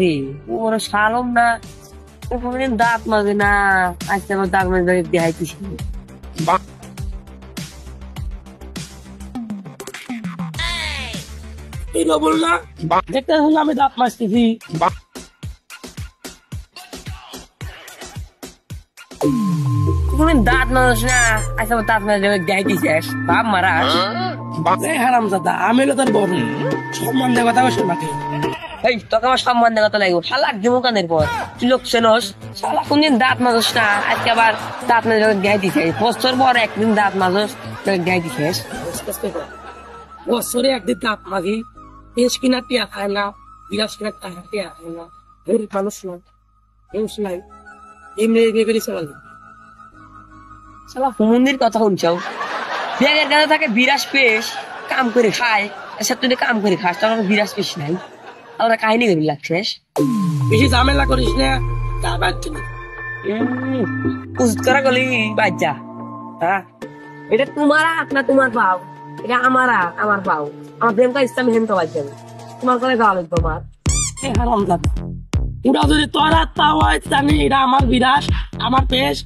রে ওরা শালম না ও কোনদিন দাঁত মাজে না, আজকে আমার দাঁত মাজে দেখাইতেছি। এই বল না, দেখতে হলো আমি দাঁত মাজতেছি। তুমি দাঁত মাজিস না, আজকে আমার দাঁত মাজে দেখাইতেছিস বাপ মারা। এই হারাম দাদা, আমি হলো তোর বড়, সম্মান দিয়ে কথা বসে নাকি? এই তোকে আমার সম্মান দেওয়া কথা লাগবে, শালাক দিমু কানের পর তুই লোক চেনস। শালা কোনদিন দাঁত মাজস না, আজকে আবার দাঁত মাজে দেখাইতেছিস। বছর পর একদিন দাঁত মাজস দেখাইতেছিস। বছরে একদিন দাঁত মাজি, বেশ কিনা টিয়া খায় না, বিরাজ কিনা টাকা টিয়া খায় না, গরিব মানুষ না, মানুষ নাই, এমনি বিয়ে করে চলা যায়। শালা হুমুন্দির কথা শুনছাও, ব্যাগের কাছে থাকে বিরাজ পেশ, কাম করে খায়। আচ্ছা তুই কাম করে খাস, তখন বিরাজ পেশ নাই, আমরা কাহিনী করি লাগছিস। বেশি ঝামেলা করিস না, তা বাদ দিবি। উচিত করা গলি বাচ্চা। হ্যাঁ, এটা তোমার হাত না তোমার পাও, এটা আমার হাত আমার পাও। আমার প্রেমটা ইসলাম হেন তো বাচ্চা তোমার করে গাওয়া লাগবে তোমার। এই হারাম দাদা, ওরা যদি তোর হাত পা হয় জানি এটা আমার বিরাজ, আমার পেশ।